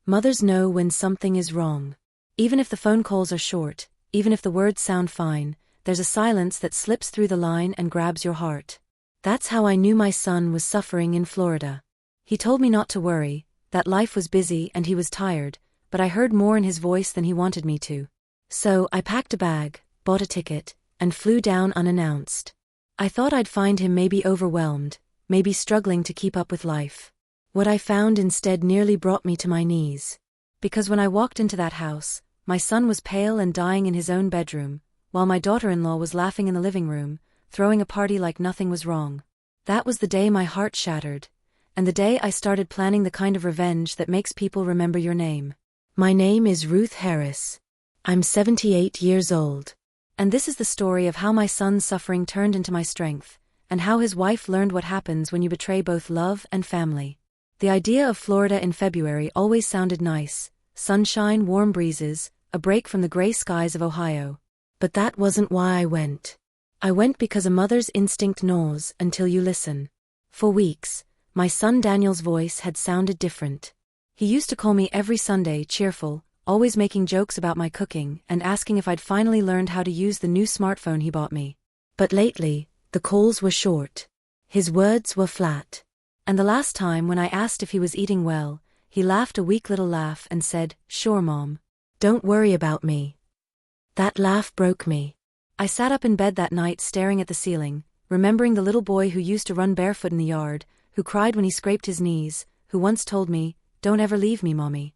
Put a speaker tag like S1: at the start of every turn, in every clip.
S1: Mothers know when something is wrong. Even if the phone calls are short, even if the words sound fine, there's a silence that slips through the line and grabs your heart. That's how I knew my son was suffering in Florida. He told me not to worry, that life was busy and he was tired, but I heard more in his voice than he wanted me to. So I packed a bag, bought a ticket, and flew down unannounced. I thought I'd find him maybe overwhelmed, maybe struggling to keep up with life. What I found instead nearly brought me to my knees. Because when I walked into that house, my son was pale and dying in his own bedroom, while my daughter-in-law was laughing in the living room, throwing a party like nothing was wrong. That was the day my heart shattered, and the day I started planning the kind of revenge that makes people remember your name. My name is Ruth Harris. I'm 78 years old. And this is the story of how my son's suffering turned into my strength, and how his wife learned what happens when you betray both love and family. The idea of Florida in February always sounded nice: sunshine, warm breezes, a break from the gray skies of Ohio. But that wasn't why I went. I went because a mother's instinct gnaws until you listen. For weeks, my son Daniel's voice had sounded different. He used to call me every Sunday, cheerful, always making jokes about my cooking and asking if I'd finally learned how to use the new smartphone he bought me. But lately, the calls were short. His words were flat. And the last time when I asked if he was eating well, he laughed a weak little laugh and said, "Sure, Mom. Don't worry about me." That laugh broke me. I sat up in bed that night staring at the ceiling, remembering the little boy who used to run barefoot in the yard, who cried when he scraped his knees, who once told me, "Don't ever leave me, Mommy."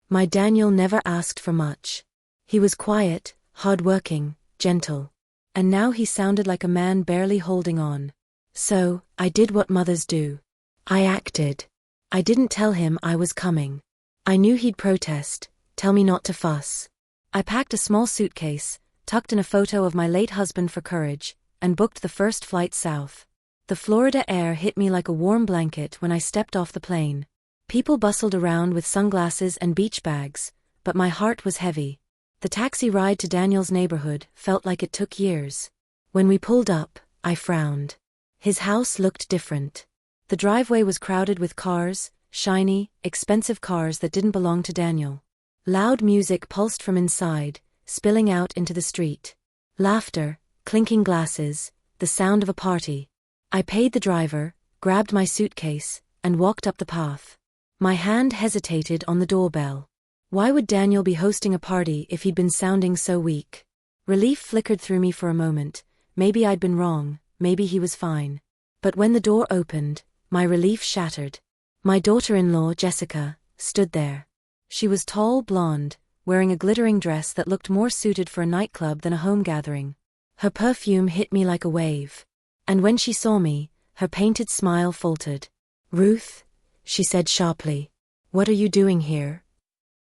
S1: My Daniel never asked for much. He was quiet, hard-working, gentle. And now he sounded like a man barely holding on. So, I did what mothers do. I acted. I didn't tell him I was coming. I knew he'd protest, tell me not to fuss. I packed a small suitcase, tucked in a photo of my late husband for courage, and booked the first flight south. The Florida air hit me like a warm blanket when I stepped off the plane. People bustled around with sunglasses and beach bags, but my heart was heavy. The taxi ride to Daniel's neighborhood felt like it took years. When we pulled up, I frowned. His house looked different. The driveway was crowded with cars, shiny, expensive cars that didn't belong to Daniel. Loud music pulsed from inside, spilling out into the street. Laughter, clinking glasses, the sound of a party. I paid the driver, grabbed my suitcase, and walked up the path. My hand hesitated on the doorbell. Why would Daniel be hosting a party if he'd been sounding so weak? Relief flickered through me for a moment. Maybe I'd been wrong, maybe he was fine. But when the door opened, my relief shattered. My daughter-in-law, Jessica, stood there. She was tall, blonde, wearing a glittering dress that looked more suited for a nightclub than a home gathering. Her perfume hit me like a wave. And when she saw me, her painted smile faltered. "Ruth," she said sharply, "what are you doing here?"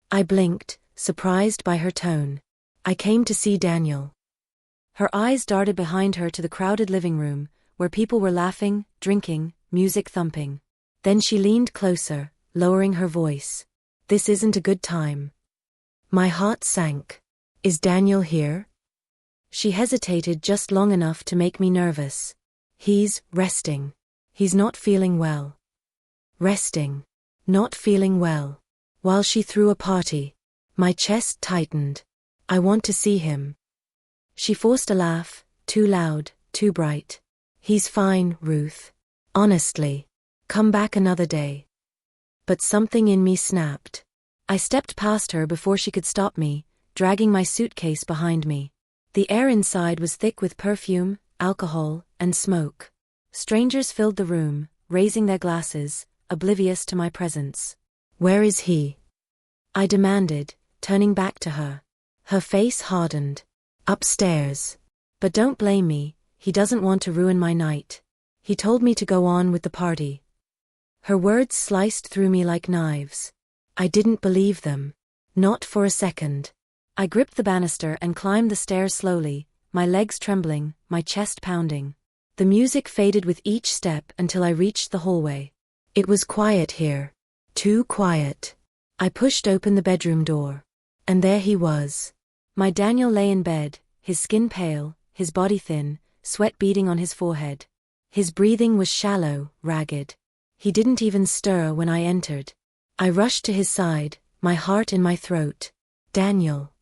S1: I blinked, surprised by her tone. "I came to see Daniel." Her eyes darted behind her to the crowded living room, where people were laughing, drinking, music thumping. Then she leaned closer, lowering her voice. "This isn't a good time." My heart sank. "Is Daniel here?" She hesitated just long enough to make me nervous. "He's resting. He's not feeling well." Resting. Not feeling well. While she threw a party. My chest tightened. "I want to see him." She forced a laugh, too loud, too bright. "He's fine, Ruth. Honestly. Come back another day." But something in me snapped. I stepped past her before she could stop me, dragging my suitcase behind me. The air inside was thick with perfume, alcohol, and smoke. Strangers filled the room, raising their glasses, oblivious to my presence. "Where is he?" I demanded, turning back to her. Her face hardened. "Upstairs. But don't blame me, he doesn't want to ruin my night. He told me to go on with the party." Her words sliced through me like knives. I didn't believe them. Not for a second. I gripped the banister and climbed the stairs slowly, my legs trembling, my chest pounding. The music faded with each step until I reached the hallway. It was quiet here. Too quiet. I pushed open the bedroom door. And there he was. My Daniel lay in bed, his skin pale, his body thin, sweat beading on his forehead. His breathing was shallow, ragged. He didn't even stir when I entered. I rushed to his side, my heart in my throat. "Daniel,"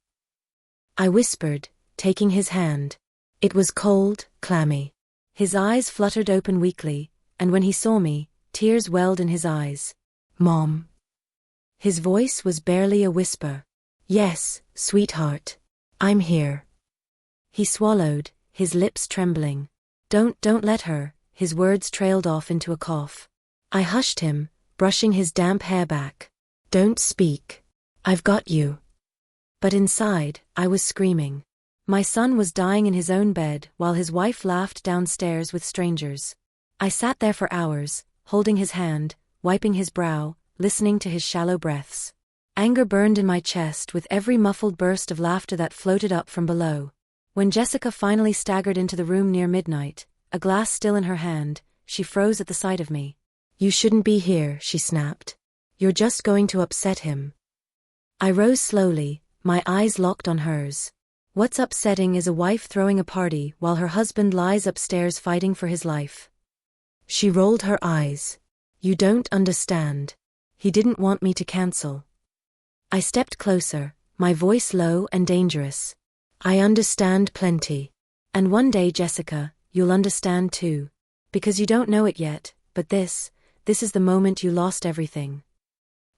S1: I whispered, taking his hand. It was cold, clammy. His eyes fluttered open weakly, and when he saw me, tears welled in his eyes. "Mom." His voice was barely a whisper. "Yes, sweetheart. I'm here." He swallowed, his lips trembling. Don't let her," his words trailed off into a cough. I hushed him, brushing his damp hair back. "Don't speak. I've got you." But inside, I was screaming. My son was dying in his own bed while his wife laughed downstairs with strangers. I sat there for hours, holding his hand, wiping his brow, listening to his shallow breaths. Anger burned in my chest with every muffled burst of laughter that floated up from below. When Jessica finally staggered into the room near midnight, a glass still in her hand, she froze at the sight of me. "You shouldn't be here," she snapped. "You're just going to upset him." I rose slowly, my eyes locked on hers. What's upsetting is a wife throwing a party while her husband lies upstairs fighting for his life. She rolled her eyes. "You don't understand. He didn't want me to cancel." I stepped closer, my voice low and dangerous. "I understand plenty. And one day, Jessica, you'll understand too. Because you don't know it yet, but this is the moment you lost everything."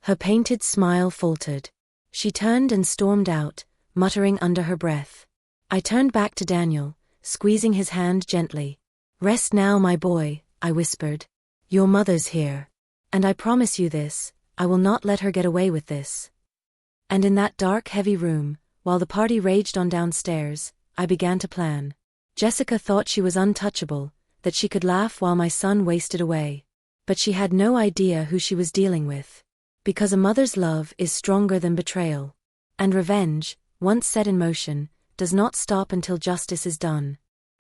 S1: Her painted smile faltered. She turned and stormed out, muttering under her breath. I turned back to Daniel, squeezing his hand gently. "Rest now, my boy," I whispered. "Your mother's here. And I promise you this, I will not let her get away with this." And in that dark, heavy room, while the party raged on downstairs, I began to plan. Jessica thought she was untouchable, that she could laugh while my son wasted away. But she had no idea who she was dealing with. Because a mother's love is stronger than betrayal. And revenge, once set in motion, does not stop until justice is done.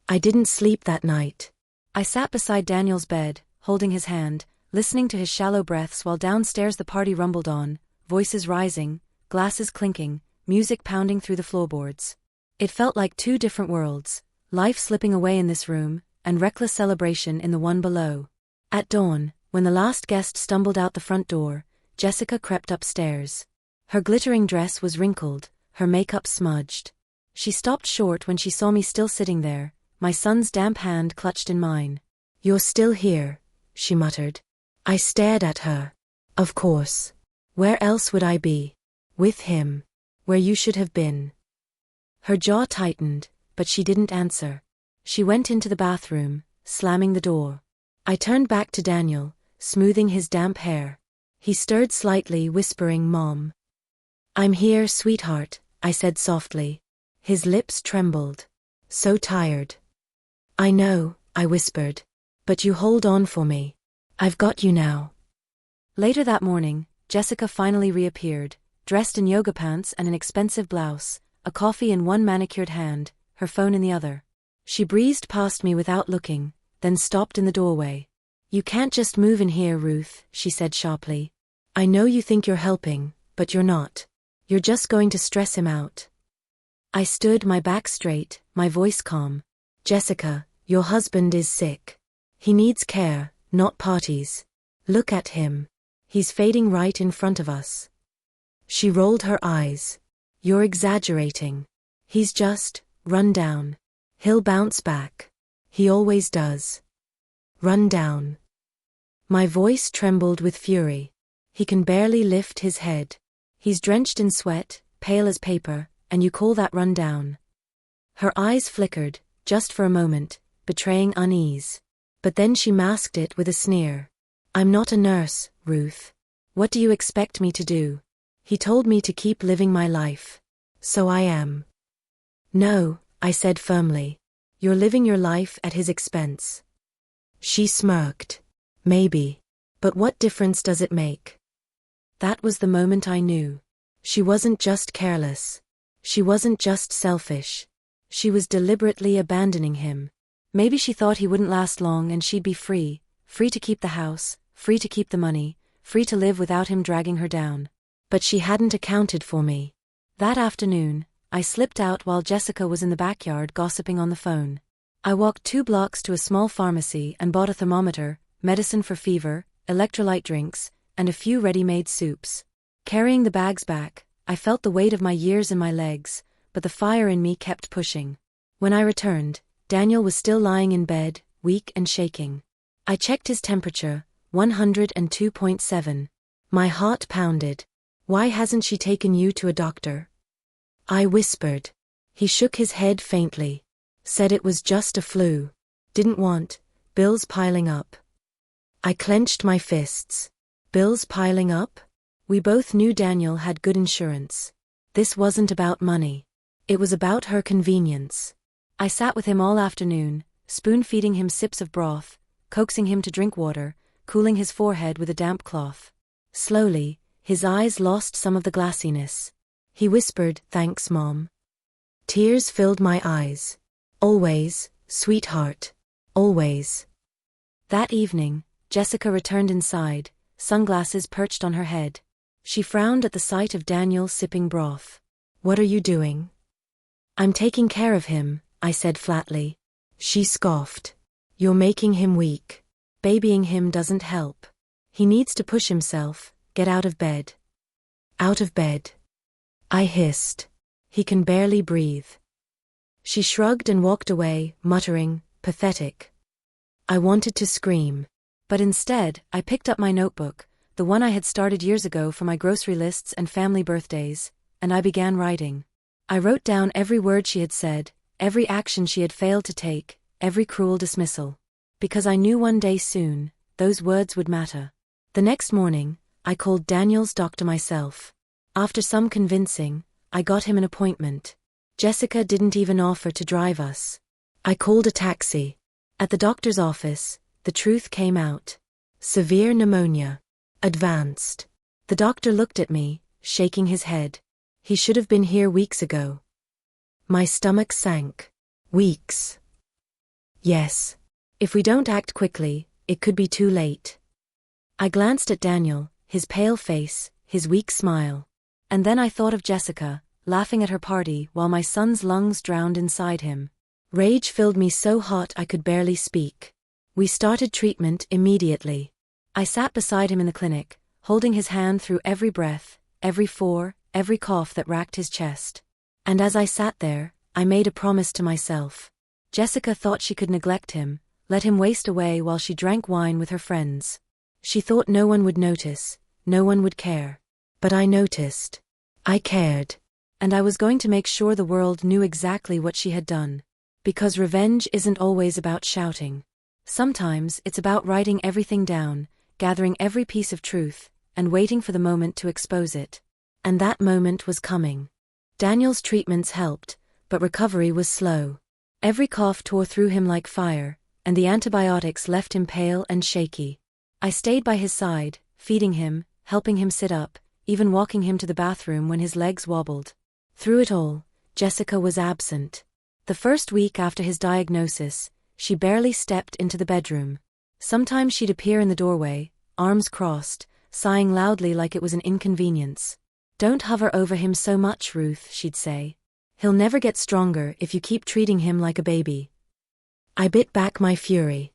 S1: I didn't sleep that night. I sat beside Daniel's bed, holding his hand, listening to his shallow breaths while downstairs the party rumbled on, voices rising, glasses clinking, music pounding through the floorboards. It felt like two different worlds, life slipping away in this room, and reckless celebration in the one below. At dawn, when the last guest stumbled out the front door, Jessica crept upstairs. Her glittering dress was wrinkled, her makeup smudged. She stopped short when she saw me still sitting there, my son's damp hand clutched in mine. "You're still here," she muttered. I stared at her. "Of course. Where else would I be? With him. Where you should have been." Her jaw tightened, but she didn't answer. She went into the bathroom, slamming the door. I turned back to Daniel, smoothing his damp hair. He stirred slightly, whispering, "Mom." "I'm here, sweetheart," I said softly. His lips trembled. "So tired." "I know," I whispered. "But you hold on for me. I've got you now." Later that morning, Jessica finally reappeared, dressed in yoga pants and an expensive blouse, a coffee in one manicured hand, her phone in the other. She breezed past me without looking, then stopped in the doorway. "You can't just move in here, Ruth," she said sharply. "I know you think you're helping, but you're not. You're just going to stress him out." I stood, my back straight, my voice calm. "Jessica, your husband is sick. He needs care, not parties. Look at him. He's fading right in front of us." She rolled her eyes. "You're exaggerating. He's just run down. He'll bounce back. He always does. Run down." My voice trembled with fury. "He can barely lift his head. He's drenched in sweat, pale as paper, and you call that run down?" Her eyes flickered, just for a moment, betraying unease. But then she masked it with a sneer. "I'm not a nurse, Ruth. What do you expect me to do? He told me to keep living my life. So I am." "No," I said firmly. "You're living your life at his expense." She smirked. "Maybe. But what difference does it make?" That was the moment I knew. She wasn't just careless. She wasn't just selfish. She was deliberately abandoning him. Maybe she thought he wouldn't last long and she'd be free, free to keep the house, free to keep the money, free to live without him dragging her down. But she hadn't accounted for me. That afternoon, I slipped out while Jessica was in the backyard gossiping on the phone. I walked 2 blocks to a small pharmacy and bought a thermometer, medicine for fever, electrolyte drinks, and a few ready-made soups. Carrying the bags back, I felt the weight of my years in my legs, but the fire in me kept pushing. When I returned, Daniel was still lying in bed, weak and shaking. I checked his temperature, 102.7. My heart pounded. "Why hasn't she taken you to a doctor?" I whispered. He shook his head faintly. Said it was just a flu. Didn't want bills piling up. I clenched my fists. Bills piling up? We both knew Daniel had good insurance. This wasn't about money. It was about her convenience. I sat with him all afternoon, spoon-feeding him sips of broth, coaxing him to drink water, cooling his forehead with a damp cloth. Slowly, his eyes lost some of the glassiness. He whispered, "Thanks, Mom." Tears filled my eyes. "Always, sweetheart. Always." That evening, Jessica returned inside, sunglasses perched on her head. She frowned at the sight of Daniel sipping broth. "What are you doing?" "I'm taking care of him," I said flatly. She scoffed. "You're making him weak. Babying him doesn't help. He needs to push himself, get out of bed." "Out of bed?" I hissed. "He can barely breathe." She shrugged and walked away, muttering, "Pathetic." I wanted to scream. But instead, I picked up my notebook, the one I had started years ago for my grocery lists and family birthdays, and I began writing. I wrote down every word she had said, every action she had failed to take, every cruel dismissal. Because I knew one day soon, those words would matter. The next morning, I called Daniel's doctor myself. After some convincing, I got him an appointment. Jessica didn't even offer to drive us. I called a taxi. At the doctor's office, the truth came out. Severe pneumonia. Advanced. The doctor looked at me, shaking his head. He should have been here weeks ago. My stomach sank. Weeks. Yes. If we don't act quickly, it could be too late. I glanced at Daniel, his pale face, his weak smile. And then I thought of Jessica, laughing at her party while my son's lungs drowned inside him. Rage filled me so hot I could barely speak. We started treatment immediately. I sat beside him in the clinic, holding his hand through every breath, every cough that racked his chest. And as I sat there, I made a promise to myself. Jessica thought she could neglect him, let him waste away while she drank wine with her friends. She thought no one would notice, no one would care. But I noticed. I cared. And I was going to make sure the world knew exactly what she had done. Because revenge isn't always about shouting. Sometimes it's about writing everything down, gathering every piece of truth, and waiting for the moment to expose it. And that moment was coming. Daniel's treatments helped, but recovery was slow. Every cough tore through him like fire, and the antibiotics left him pale and shaky. I stayed by his side, feeding him, helping him sit up, even walking him to the bathroom when his legs wobbled. Through it all, Jessica was absent. The first week after his diagnosis, she barely stepped into the bedroom. Sometimes she'd appear in the doorway, arms crossed, sighing loudly like it was an inconvenience. "Don't hover over him so much, Ruth," she'd say. "He'll never get stronger if you keep treating him like a baby." I bit back my fury.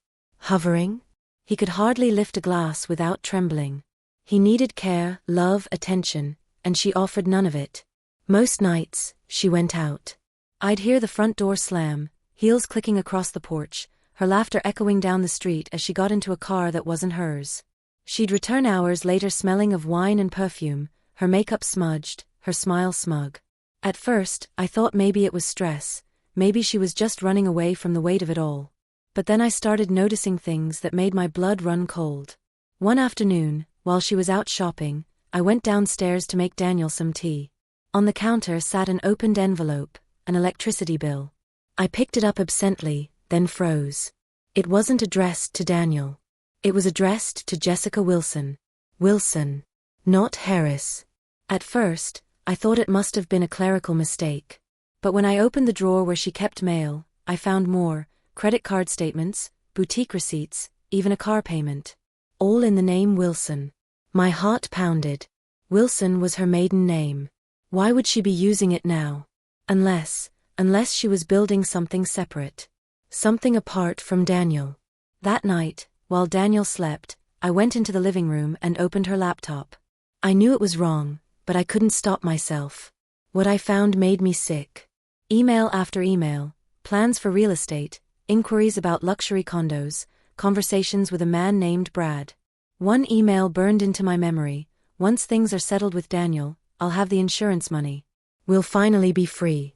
S1: Hovering? He could hardly lift a glass without trembling. He needed care, love, attention, and she offered none of it. Most nights, she went out. I'd hear the front door slam, heels clicking across the porch, her laughter echoing down the street as she got into a car that wasn't hers. She'd return hours later smelling of wine and perfume, her makeup smudged, her smile smug. At first, I thought maybe it was stress, maybe she was just running away from the weight of it all. But then I started noticing things that made my blood run cold. One afternoon, while she was out shopping, I went downstairs to make Daniel some tea. On the counter sat an opened envelope, an electricity bill. I picked it up absently, then froze. It wasn't addressed to Daniel. It was addressed to Jessica Wilson. Wilson. Not Harris. At first, I thought it must have been a clerical mistake. But when I opened the drawer where she kept mail, I found more: credit card statements, boutique receipts, even a car payment. All in the name Wilson. My heart pounded. Wilson was her maiden name. Why would she be using it now? Unless she was building something separate. Something apart from Daniel. That night, while Daniel slept, I went into the living room and opened her laptop. I knew it was wrong, but I couldn't stop myself. What I found made me sick. Email after email, plans for real estate, inquiries about luxury condos, conversations with a man named Brad. One email burned into my memory: once things are settled with Daniel, I'll have the insurance money. We'll finally be free.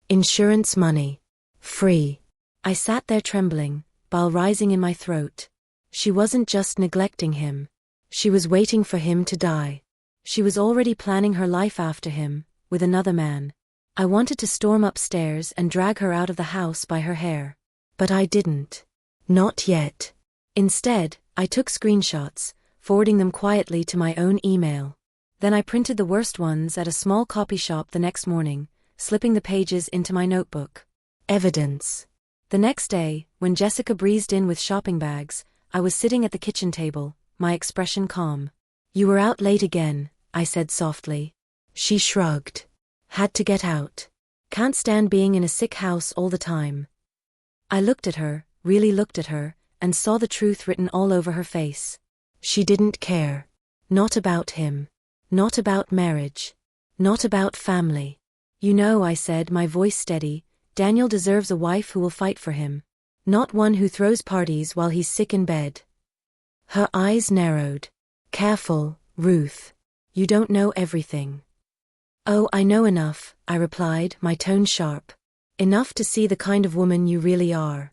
S1: Insurance money. Free. I sat there trembling, bile rising in my throat. She wasn't just neglecting him. She was waiting for him to die. She was already planning her life after him, with another man. I wanted to storm upstairs and drag her out of the house by her hair. But I didn't. Not yet. Instead, I took screenshots, forwarding them quietly to my own email. Then I printed the worst ones at a small copy shop the next morning, slipping the pages into my notebook. Evidence. The next day, when Jessica breezed in with shopping bags, I was sitting at the kitchen table, my expression calm. You were out late again, I said softly. She shrugged. Had to get out. Can't stand being in a sick house all the time. I looked at her, really looked at her, and saw the truth written all over her face. She didn't care. Not about him. Not about marriage. Not about family. You know, I said, my voice steady, Daniel deserves a wife who will fight for him. Not one who throws parties while he's sick in bed. Her eyes narrowed. Careful, Ruth. You don't know everything. Oh, I know enough, I replied, my tone sharp. Enough to see the kind of woman you really are.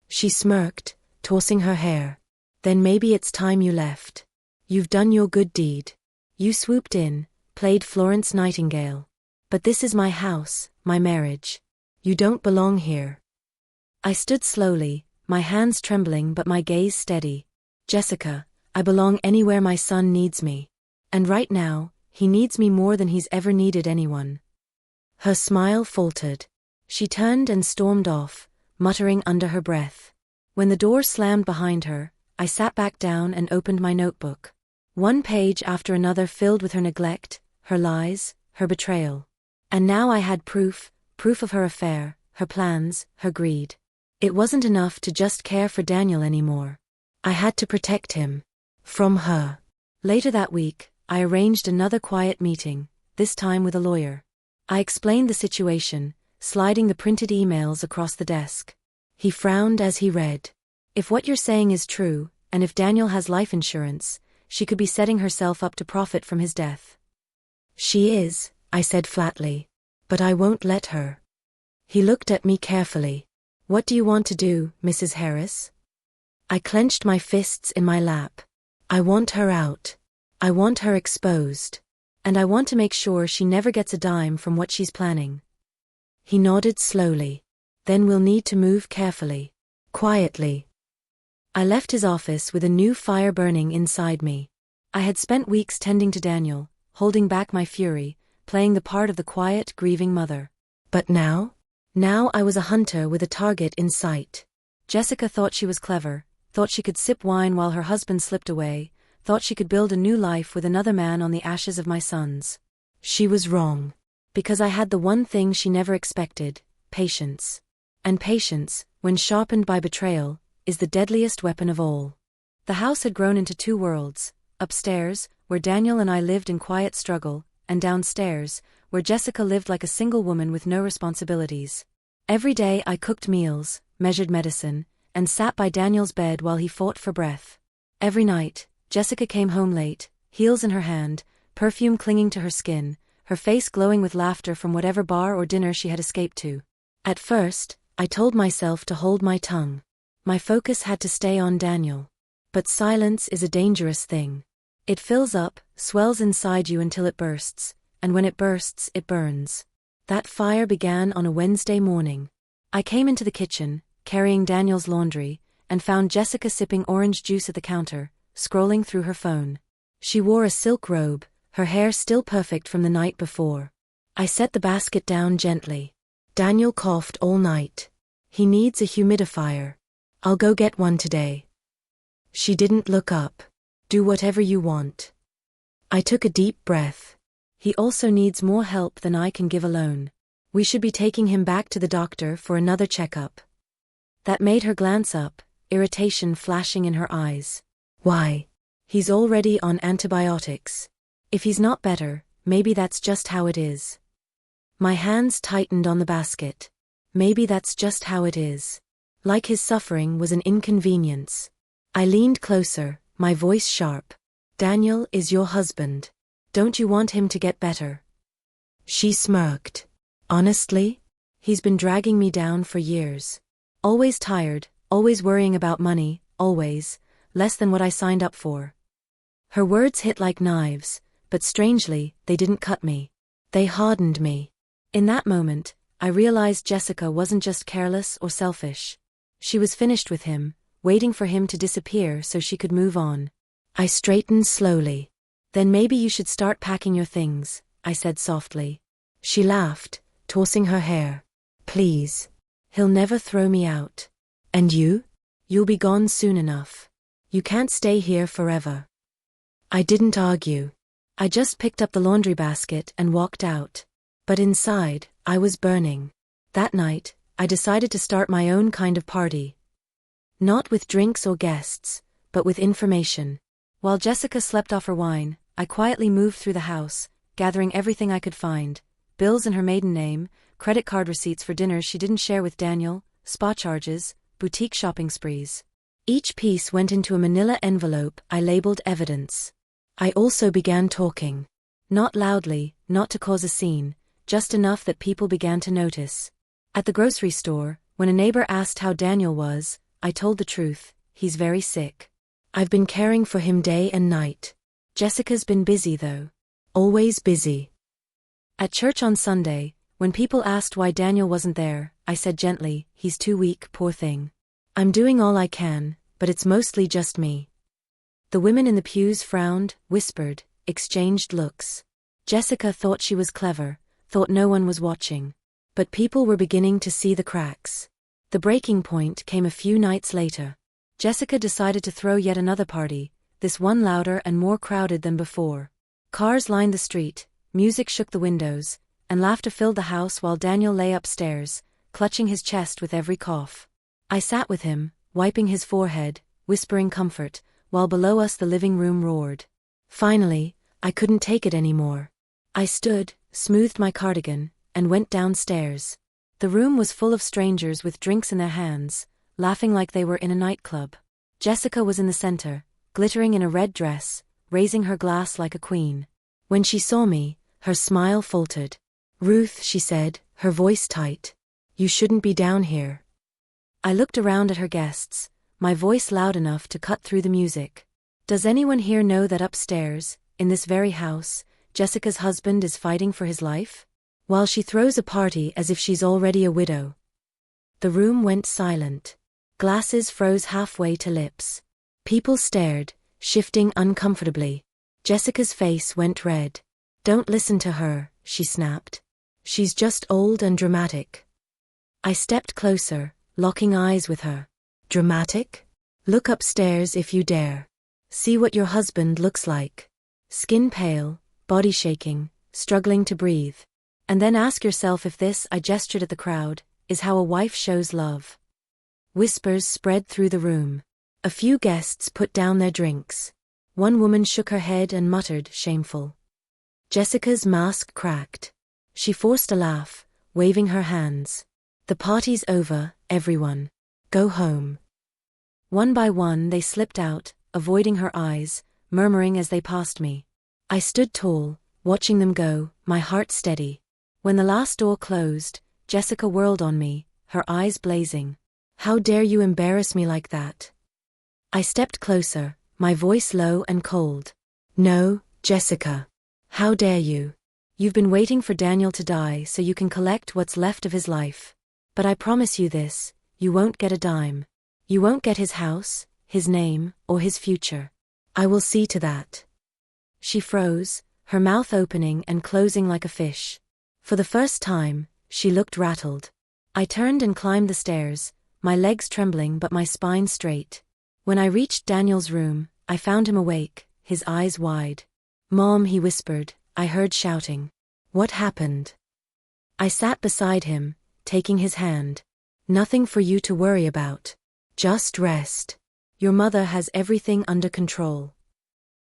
S1: She smirked, tossing her hair. Then maybe it's time you left. You've done your good deed. You swooped in, played Florence Nightingale. But this is my house, my marriage. You don't belong here. I stood slowly, my hands trembling but my gaze steady. Jessica, I belong anywhere my son needs me. And right now, he needs me more than he's ever needed anyone. Her smile faltered. She turned and stormed off, muttering under her breath. When the door slammed behind her, I sat back down and opened my notebook. One page after another filled with her neglect, her lies, her betrayal. And now I had proof of her affair, her plans, her greed. It wasn't enough to just care for Daniel anymore. I had to protect him. From her. Later that week, I arranged another quiet meeting, this time with a lawyer. I explained the situation, sliding the printed emails across the desk. He frowned as he read. If what you're saying is true, and if Daniel has life insurance, she could be setting herself up to profit from his death. She is, I said flatly. But I won't let her. He looked at me carefully. What do you want to do, Mrs. Harris? I clenched my fists in my lap. I want her out. I want her exposed. And I want to make sure she never gets a dime from what she's planning. He nodded slowly. Then we'll need to move carefully. Quietly. I left his office with a new fire burning inside me. I had spent weeks tending to Daniel, holding back my fury, playing the part of the quiet, grieving mother. But now? Now I was a hunter with a target in sight. Jessica thought she was clever, thought she could sip wine while her husband slipped away, thought she could build a new life with another man on the ashes of my sons. She was wrong. Because I had the one thing she never expected: patience. And patience, when sharpened by betrayal, is the deadliest weapon of all. The house had grown into two worlds: upstairs, where Daniel and I lived in quiet struggle, and downstairs, where Jessica lived like a single woman with no responsibilities. Every day I cooked meals, measured medicine, and sat by Daniel's bed while he fought for breath. Every night, Jessica came home late, heels in her hand, perfume clinging to her skin, her face glowing with laughter from whatever bar or dinner she had escaped to. At first, I told myself to hold my tongue. My focus had to stay on Daniel. But silence is a dangerous thing. It fills up, swells inside you until it bursts, and when it bursts, it burns. That fire began on a Wednesday morning. I came into the kitchen, carrying Daniel's laundry, and found Jessica sipping orange juice at the counter, scrolling through her phone. She wore a silk robe, her hair still perfect from the night before. I set the basket down gently. Daniel coughed all night. He needs a humidifier. I'll go get one today. She didn't look up. Do whatever you want. I took a deep breath. He also needs more help than I can give alone. We should be taking him back to the doctor for another checkup. That made her glance up, irritation flashing in her eyes. Why? He's already on antibiotics. If he's not better, maybe that's just how it is. My hands tightened on the basket. Maybe that's just how it is. Like his suffering was an inconvenience. I leaned closer, my voice sharp. Daniel is your husband. Don't you want him to get better? She smirked. Honestly? He's been dragging me down for years. Always tired, always worrying about money, always, less than what I signed up for. Her words hit like knives, but strangely, they didn't cut me. They hardened me. In that moment, I realized Jessica wasn't just careless or selfish. She was finished with him, waiting for him to disappear so she could move on. I straightened slowly. Then maybe you should start packing your things, I said softly. She laughed, tossing her hair. Please. He'll never throw me out. And you? You'll be gone soon enough. You can't stay here forever. I didn't argue. I just picked up the laundry basket and walked out. But inside, I was burning. That night, I decided to start my own kind of party. Not with drinks or guests, but with information. While Jessica slept off her wine, I quietly moved through the house, gathering everything I could find. Bills in her maiden name, credit card receipts for dinners she didn't share with Daniel, spa charges, boutique shopping sprees. Each piece went into a manila envelope I labeled evidence. I also began talking. Not loudly, not to cause a scene, just enough that people began to notice. At the grocery store, when a neighbor asked how Daniel was, I told the truth. He's very sick. I've been caring for him day and night. Jessica's been busy though. Always busy. At church on Sunday, when people asked why Daniel wasn't there, I said gently, he's too weak, poor thing. I'm doing all I can, but it's mostly just me. The women in the pews frowned, whispered, exchanged looks. Jessica thought she was clever, thought no one was watching. But people were beginning to see the cracks. The breaking point came a few nights later. Jessica decided to throw yet another party, this one louder and more crowded than before. Cars lined the street, music shook the windows, and laughter filled the house while Daniel lay upstairs, clutching his chest with every cough. I sat with him, wiping his forehead, whispering comfort, while below us the living room roared. Finally, I couldn't take it anymore. I stood, smoothed my cardigan, and went downstairs. The room was full of strangers with drinks in their hands, laughing like they were in a nightclub. Jessica was in the center, glittering in a red dress, raising her glass like a queen. When she saw me, her smile faltered. Ruth, she said, her voice tight. You shouldn't be down here. I looked around at her guests, my voice loud enough to cut through the music. Does anyone here know that upstairs, in this very house, Jessica's husband is fighting for his life? While she throws a party as if she's already a widow. The room went silent. Glasses froze halfway to lips. People stared, shifting uncomfortably. Jessica's face went red. Don't listen to her, she snapped. She's just old and dramatic. I stepped closer, locking eyes with her. Dramatic? Look upstairs if you dare. See what your husband looks like. Skin pale, body shaking, struggling to breathe. And then ask yourself if this, I gestured at the crowd, is how a wife shows love. Whispers spread through the room. A few guests put down their drinks. One woman shook her head and muttered, shameful. Jessica's mask cracked. She forced a laugh, waving her hands. The party's over, everyone. Go home. One by one they slipped out, avoiding her eyes, murmuring as they passed me. I stood tall, watching them go, my heart steady. When the last door closed, Jessica whirled on me, her eyes blazing. How dare you embarrass me like that? I stepped closer, my voice low and cold. No, Jessica. How dare you? You've been waiting for Daniel to die so you can collect what's left of his life. But I promise you this, you won't get a dime. You won't get his house, his name, or his future. I will see to that. She froze, her mouth opening and closing like a fish. For the first time, she looked rattled. I turned and climbed the stairs, my legs trembling but my spine straight. When I reached Daniel's room, I found him awake, his eyes wide. Mom, he whispered, I heard shouting. What happened? I sat beside him, taking his hand. Nothing for you to worry about. Just rest. Your mother has everything under control.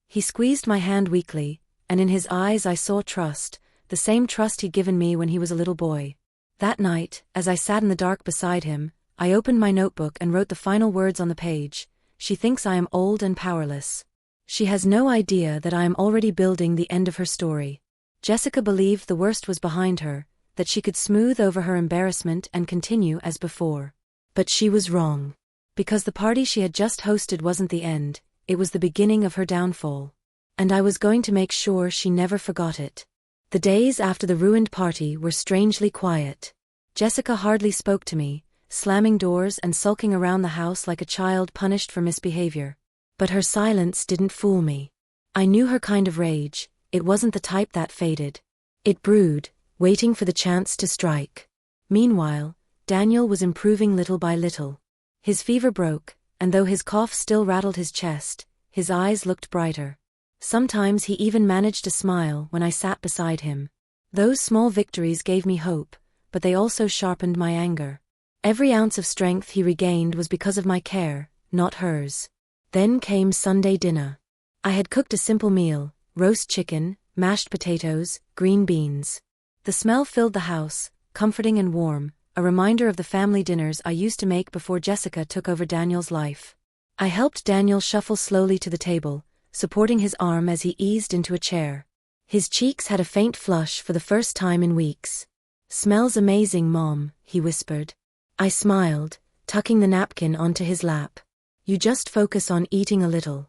S1: He squeezed my hand weakly, and in his eyes I saw trust, the same trust he'd given me when he was a little boy. That night, as I sat in the dark beside him, I opened my notebook and wrote the final words on the page. She thinks I am old and powerless. She has no idea that I am already building the end of her story. Jessica believed the worst was behind her, that she could smooth over her embarrassment and continue as before. But she was wrong. Because the party she had just hosted wasn't the end, it was the beginning of her downfall. And I was going to make sure she never forgot it. The days after the ruined party were strangely quiet. Jessica hardly spoke to me, slamming doors and sulking around the house like a child punished for misbehavior. But her silence didn't fool me. I knew her kind of rage. It wasn't the type that faded. It brewed, waiting for the chance to strike. Meanwhile, Daniel was improving little by little. His fever broke, and though his cough still rattled his chest, his eyes looked brighter. Sometimes he even managed to smile when I sat beside him. Those small victories gave me hope, but they also sharpened my anger. Every ounce of strength he regained was because of my care, not hers. Then came Sunday dinner. I had cooked a simple meal: roast chicken, mashed potatoes, green beans. The smell filled the house, comforting and warm, a reminder of the family dinners I used to make before Jessica took over Daniel's life. I helped Daniel shuffle slowly to the table, supporting his arm as he eased into a chair. His cheeks had a faint flush for the first time in weeks. "Smells amazing, Mom," he whispered. I smiled, tucking the napkin onto his lap. "You just focus on eating a little."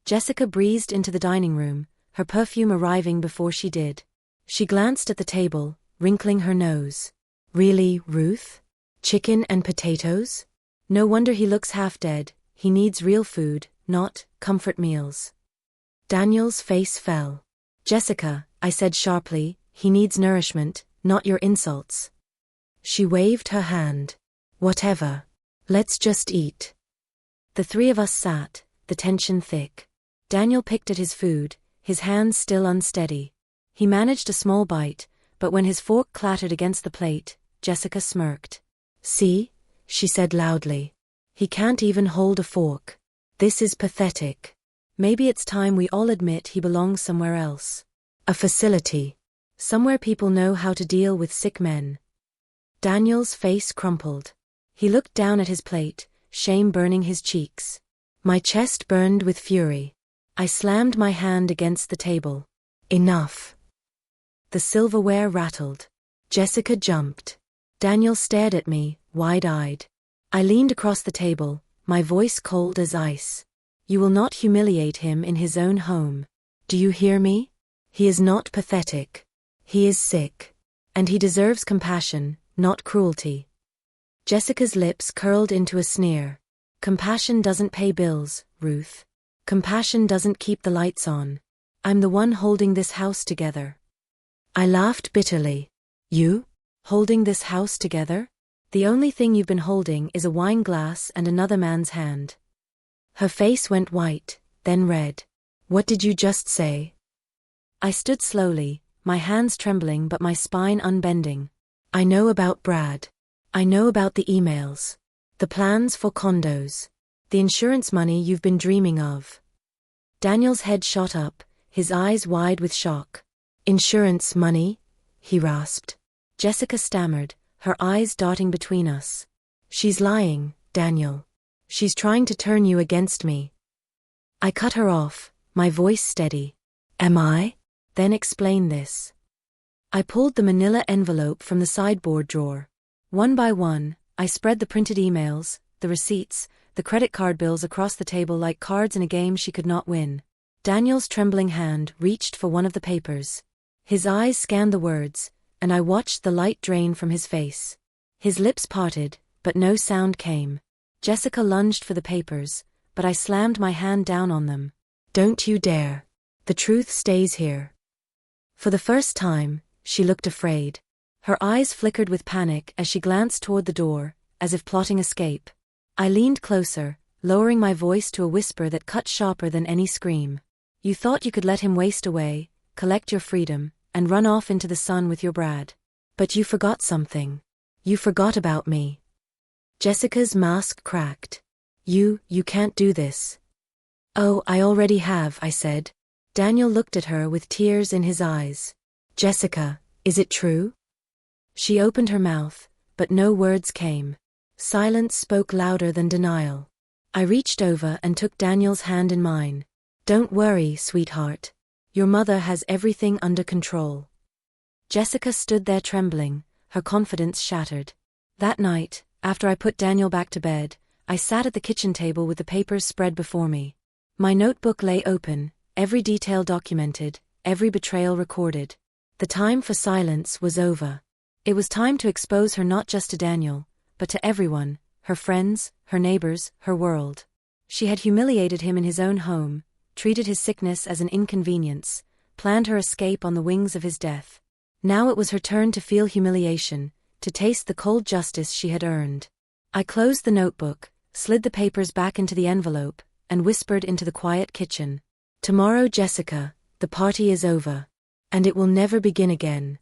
S1: Jessica breezed into the dining room, her perfume arriving before she did. She glanced at the table, wrinkling her nose. "Really, Ruth? Chicken and potatoes? No wonder he looks half dead. He needs real food, not comfort meals." Daniel's face fell. "Jessica," I said sharply, "he needs nourishment, not your insults." She waved her hand. "Whatever. Let's just eat." The three of us sat, the tension thick. Daniel picked at his food, his hands still unsteady. He managed a small bite, but when his fork clattered against the plate, Jessica smirked. "See?" she said loudly. "He can't even hold a fork. This is pathetic. Maybe it's time we all admit he belongs somewhere else. A facility. Somewhere people know how to deal with sick men." Daniel's face crumpled. He looked down at his plate, shame burning his cheeks. My chest burned with fury. I slammed my hand against the table. "Enough." The silverware rattled. Jessica jumped. Daniel stared at me, wide-eyed. I leaned across the table, my voice cold as ice. "You will not humiliate him in his own home. Do you hear me? He is not pathetic. He is sick. And he deserves compassion, not cruelty." Jessica's lips curled into a sneer. "Compassion doesn't pay bills, Ruth. Compassion doesn't keep the lights on. I'm the one holding this house together." I laughed bitterly. "You? Holding this house together? The only thing you've been holding is a wine glass and another man's hand." Her face went white, then red. "What did you just say?" I stood slowly, my hands trembling but my spine unbending. "I know about Brad. I know about the emails. The plans for condos. The insurance money you've been dreaming of." Daniel's head shot up, his eyes wide with shock. "Insurance money?" he rasped. Jessica stammered, her eyes darting between us. "She's lying, Daniel. She's trying to turn you against me." I cut her off, my voice steady. "Am I? Then explain this." I pulled the manila envelope from the sideboard drawer. One by one, I spread the printed emails, the receipts, the credit card bills across the table like cards in a game she could not win. Daniel's trembling hand reached for one of the papers. His eyes scanned the words, and I watched the light drain from his face. His lips parted, but no sound came. Jessica lunged for the papers, but I slammed my hand down on them. "Don't you dare. The truth stays here." For the first time, she looked afraid. Her eyes flickered with panic as she glanced toward the door, as if plotting escape. I leaned closer, lowering my voice to a whisper that cut sharper than any scream. "You thought you could let him waste away, collect your freedom, and run off into the sun with your Brad. But you forgot something. You forgot about me." Jessica's mask cracked. You can't do this." "Oh, I already have," I said. Daniel looked at her with tears in his eyes. Jessica, is it true? She opened her mouth, but no words came. Silence spoke louder than denial. I reached over and took Daniel's hand in mine. Don't worry, sweetheart. Your mother has everything under control. Jessica stood there trembling, her confidence shattered. That night, after I put Daniel back to bed, I sat at the kitchen table with the papers spread before me. My notebook lay open, every detail documented, every betrayal recorded. The time for silence was over. It was time to expose her not just to Daniel, but to everyone, her friends, her neighbors, her world. She had humiliated him in his own home, treated his sickness as an inconvenience, planned her escape on the wings of his death. Now it was her turn to feel humiliation, to taste the cold justice she had earned. I closed the notebook, slid the papers back into the envelope, and whispered into the quiet kitchen. Tomorrow, Jessica, the party is over. And it will never begin again.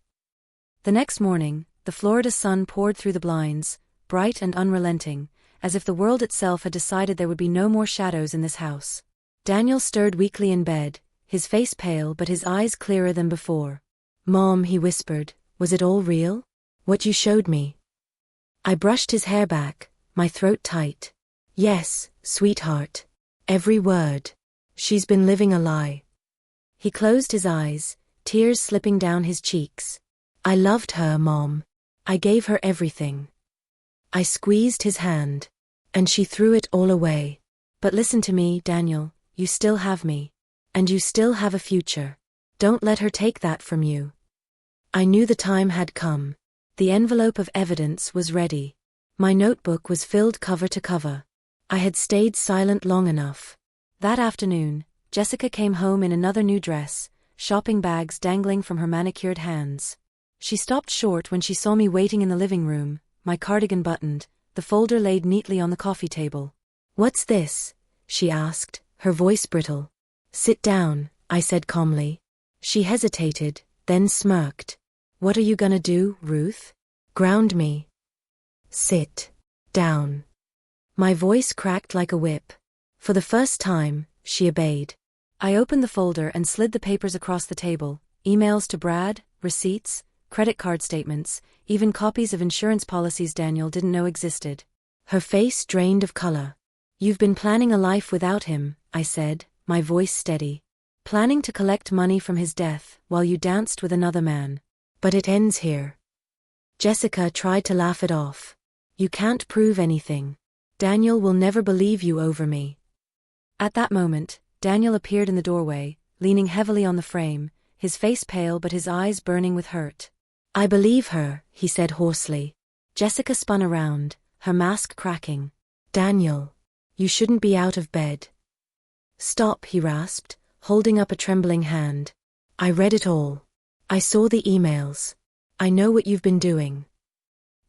S1: The next morning, the Florida sun poured through the blinds, bright and unrelenting, as if the world itself had decided there would be no more shadows in this house. Daniel stirred weakly in bed, his face pale but his eyes clearer than before. Mom, he whispered, was it all real? What you showed me? I brushed his hair back, my throat tight. Yes, sweetheart. Every word. She's been living a lie. He closed his eyes, tears slipping down his cheeks. I loved her, Mom. I gave her everything. I squeezed his hand. And she threw it all away. But listen to me, Daniel, you still have me. And you still have a future. Don't let her take that from you. I knew the time had come. The envelope of evidence was ready. My notebook was filled cover to cover. I had stayed silent long enough. That afternoon, Jessica came home in another new dress, shopping bags dangling from her manicured hands. She stopped short when she saw me waiting in the living room, my cardigan buttoned, the folder laid neatly on the coffee table. What's this? She asked, her voice brittle. Sit down, I said calmly. She hesitated, then smirked. What are you gonna do, Ruth? Ground me. Sit down. My voice cracked like a whip. For the first time, she obeyed. I opened the folder and slid the papers across the table, emails to Brad, receipts, credit card statements, even copies of insurance policies Daniel didn't know existed. Her face drained of color. You've been planning a life without him, I said, my voice steady. Planning to collect money from his death while you danced with another man. But it ends here. Jessica tried to laugh it off. You can't prove anything. Daniel will never believe you over me. At that moment, Daniel appeared in the doorway, leaning heavily on the frame, his face pale but his eyes burning with hurt. I believe her, he said hoarsely. Jessica spun around, her mask cracking. Daniel, you shouldn't be out of bed. Stop, he rasped, holding up a trembling hand. I read it all. I saw the emails. I know what you've been doing.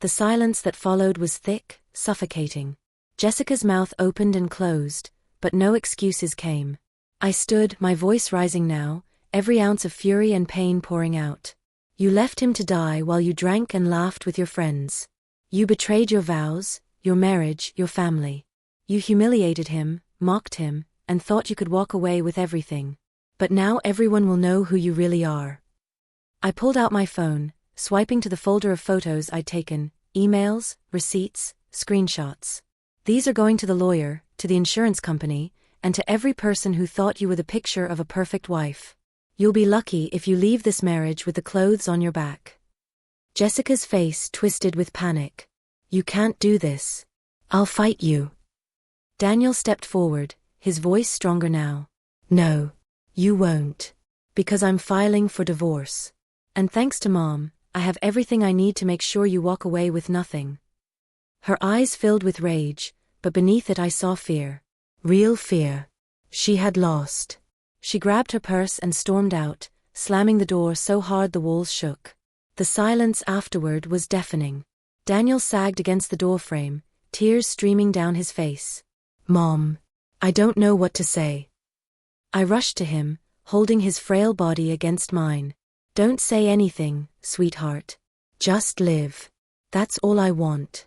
S1: The silence that followed was thick, suffocating. Jessica's mouth opened and closed, but no excuses came. I stood, my voice rising now, every ounce of fury and pain pouring out. You left him to die while you drank and laughed with your friends. You betrayed your vows, your marriage, your family. You humiliated him, mocked him, and thought you could walk away with everything. But now everyone will know who you really are. I pulled out my phone, swiping to the folder of photos I'd taken, emails, receipts, screenshots. These are going to the lawyer, to the insurance company, and to every person who thought you were the picture of a perfect wife. You'll be lucky if you leave this marriage with the clothes on your back. Jessica's face twisted with panic. You can't do this. I'll fight you. Daniel stepped forward, his voice stronger now. No, you won't. Because I'm filing for divorce. And thanks to Mom, I have everything I need to make sure you walk away with nothing. Her eyes filled with rage, but beneath it I saw fear. Real fear. She had lost. She grabbed her purse and stormed out, slamming the door so hard the walls shook. The silence afterward was deafening. Daniel sagged against the doorframe, tears streaming down his face. Mom, I don't know what to say. I rushed to him, holding his frail body against mine. Don't say anything, sweetheart. Just live. That's all I want.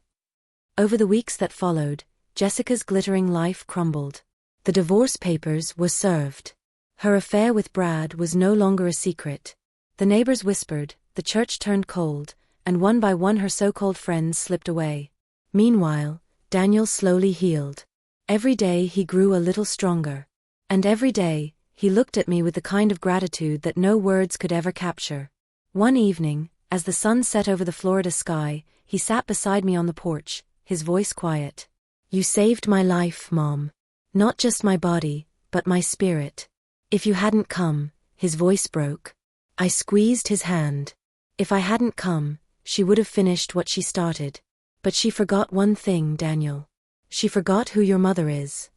S1: Over the weeks that followed, Jessica's glittering life crumbled. The divorce papers were served. Her affair with Brad was no longer a secret. The neighbors whispered, the church turned cold, and one by one her so-called friends slipped away. Meanwhile, Daniel slowly healed. Every day he grew a little stronger. And every day, he looked at me with the kind of gratitude that no words could ever capture. One evening, as the sun set over the Florida sky, he sat beside me on the porch, his voice quiet. "You saved my life, Mom. Not just my body, but my spirit. If you hadn't come," his voice broke. I squeezed his hand. "If I hadn't come, she would have finished what she started. But she forgot one thing, Daniel. She forgot who your mother is."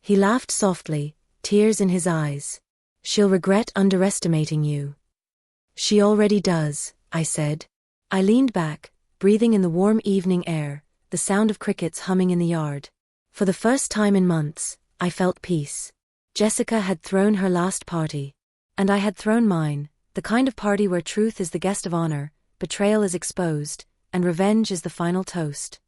S1: He laughed softly, tears in his eyes. "She'll regret underestimating you." "She already does," I said. I leaned back, breathing in the warm evening air, the sound of crickets humming in the yard. For the first time in months, I felt peace. Jessica had thrown her last party. And I had thrown mine, the kind of party where truth is the guest of honor, betrayal is exposed, and revenge is the final toast.